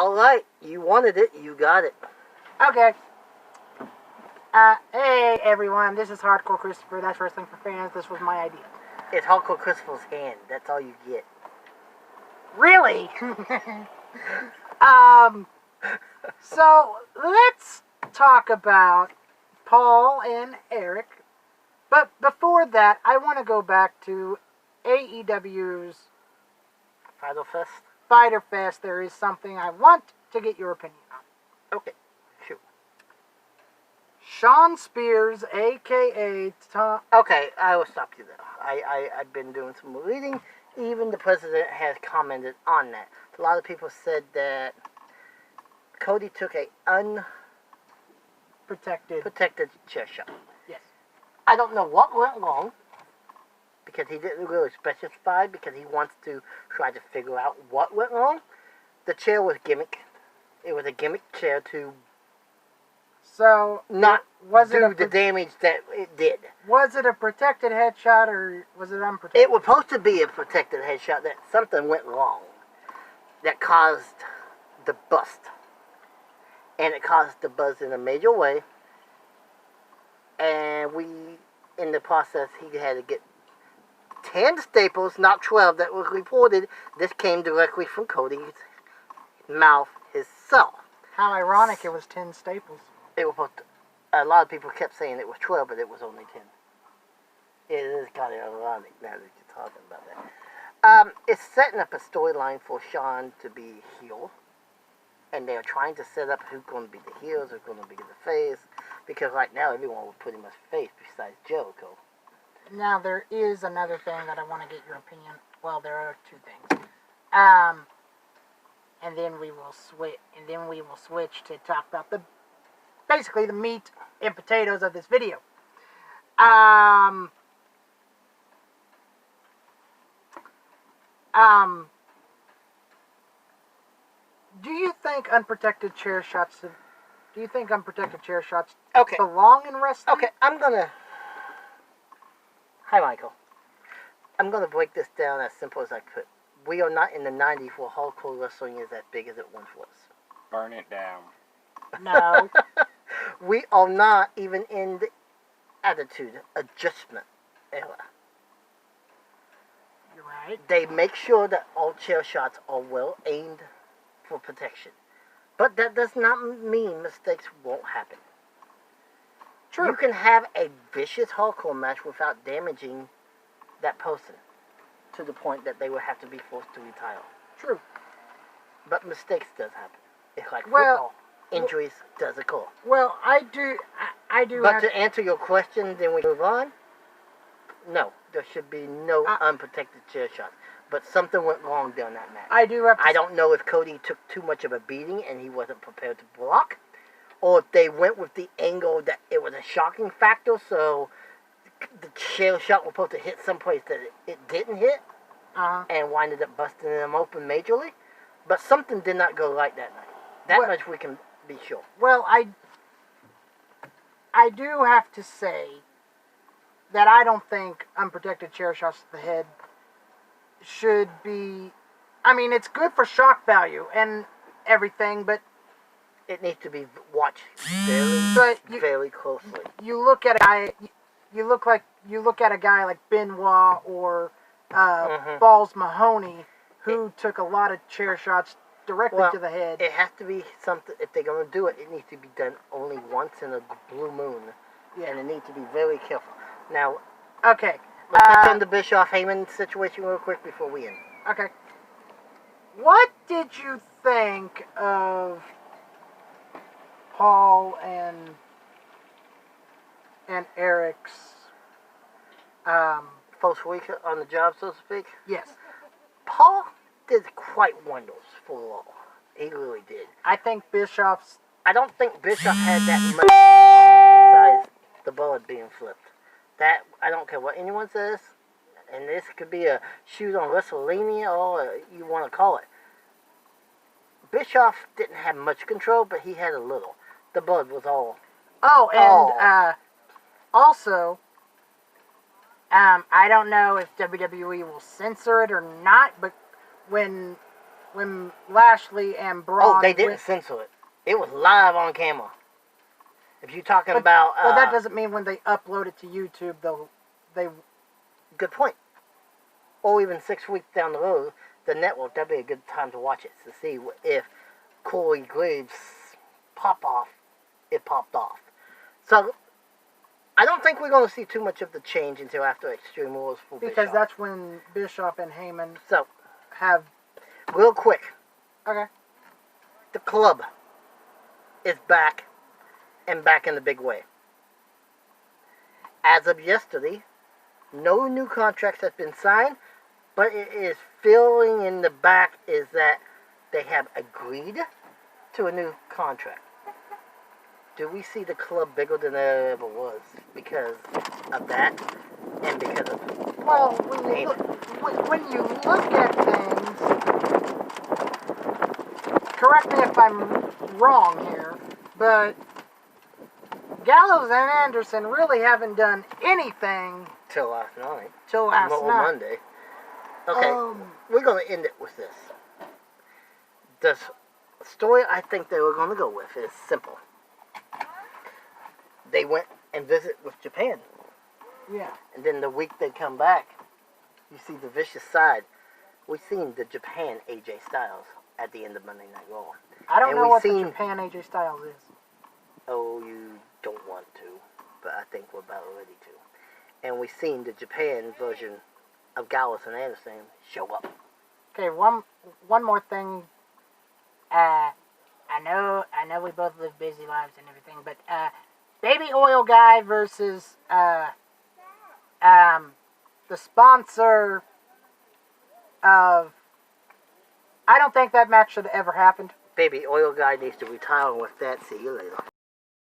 All right, you wanted it, you got it. Okay. Hey everyone, this is Hardcore Christopher. That's Wrestling for Fans. This was my idea. It's Hardcore Christopher's hand. That's all you get. Really? So let's talk about Paul and Eric. But before that, I want to go back to AEW's Final Fest? Fighter Fest. There is something I want to get your opinion on. Okay, shoot. Shawn Spears, a.k.a. Tom... Okay, I will stop you there. I've been doing some reading. Even the president has commented on that. A lot of people said that Cody took a unprotected chair shot. Yes. I don't know what went wrong, because he didn't really specify, because he wants to try to figure out what went wrong. The chair was gimmick. It was a gimmick chair to not do the damage that it did. Was it a protected headshot or was it unprotected? It was supposed to be a protected headshot, that something went wrong that caused the bust. And it caused the buzz in a major way. And in the process, he had to get 10 staples, not 12, that was reported. This came directly from Cody's mouth himself. How ironic, it was 10 staples. It was a lot of people kept saying it was 12, but it was only 10. It is kind of ironic now that you're talking about that. It's setting up a storyline for Shawn to be heel. And they're trying to set up who's going to be the heels, who's going to be the face. Because right now, everyone was pretty much face besides Jericho. Now, there is another thing that I want to get your opinion. Well, there are two things. And then we will switch to talk about basically the meat and potatoes of this video. Do you think unprotected chair shots belong in wrestling? Okay, Hi, Michael. I'm gonna break this down as simple as I could. We are not in the 90s where hardcore wrestling is as big as it once was. Burn it down. No. We are not even in the attitude adjustment era. You're right. They make sure that all chair shots are well aimed for protection. But that does not mean mistakes won't happen. True. You can have a vicious hardcore match without damaging that person to the point that they would have to be forced to retire. True. But mistakes does happen. It's like football. Injuries does occur. Well, I do. But to answer your question, then we move on. No, there should be no unprotected chair shots. But something went wrong during that match. I don't know if Cody took too much of a beating and he wasn't prepared to block, or if they went with the angle that it was a shocking factor, so the chair shot was supposed to hit someplace that it didn't hit, and winded up busting them open majorly. But something did not go right that night. That much we can be sure. Well, I do have to say that I don't think unprotected chair shots to the head should be... I mean, it's good for shock value and everything, but... It needs to be watched very closely. You look at a guy... You look at a guy like Benoit or Balls Mahoney, who took a lot of chair shots directly to the head. It has to be something, if they're going to do it, it needs to be done only once in a blue moon. Yeah. And it needs to be very careful. Now, okay. Let's touch on the Bischoff-Heyman situation real quick before we end. Okay. What did you think of Paul and Eric's first week on the job, so to speak? Yes. Paul did quite wonders for Raw. He really did. I don't think Bischoff had that much besides the bullet being flipped. That, I don't care what anyone says, and this could be a shoot on WrestleMania or you want to call it. Bischoff didn't have much control, but he had a little. The blood was all. Oh, and also, I don't know if WWE will censor it or not, but when when Lashley and Braun. Oh, they didn't censor it. It was live on camera. If you're talking about, well, that doesn't mean when they upload it to YouTube, they. Good point. Or even 6 weeks down the road, the network, that'd be a good time to watch it to see if Corey Graves popped off. So I don't think we're going to see too much of the change until after Extreme Rules for because Bischoff. that's when Bischoff and Heyman So have. real quick, Okay. the club is back and back in the big way. As of yesterday, no new contracts have been signed, but it is feeling in the back is that they have agreed to a new contract. Do we see the club bigger than it ever was because of that and because of Well, when you look at things, correct me if I'm wrong here, but Gallows and Anderson really haven't done anything till last night? till last Or night. Monday. Okay, we're going to end it with this. The story I think they were going to go with is simple. They went and visit with Japan. Yeah. And then the week they come back, you see the vicious side. We've seen the Japan AJ Styles at the end of Monday Night Raw. I don't And know we've what seen- the Japan AJ Styles is. Oh, you don't want to, but I think we're about ready to. And we've seen the Japan version of Gallows and Anderson show up. Okay, one more thing. I know we both live busy lives and everything, but Baby Oil Guy versus the sponsor of. I don't think that match should have ever happened. Baby Oil Guy needs to retire, and with that, see you later.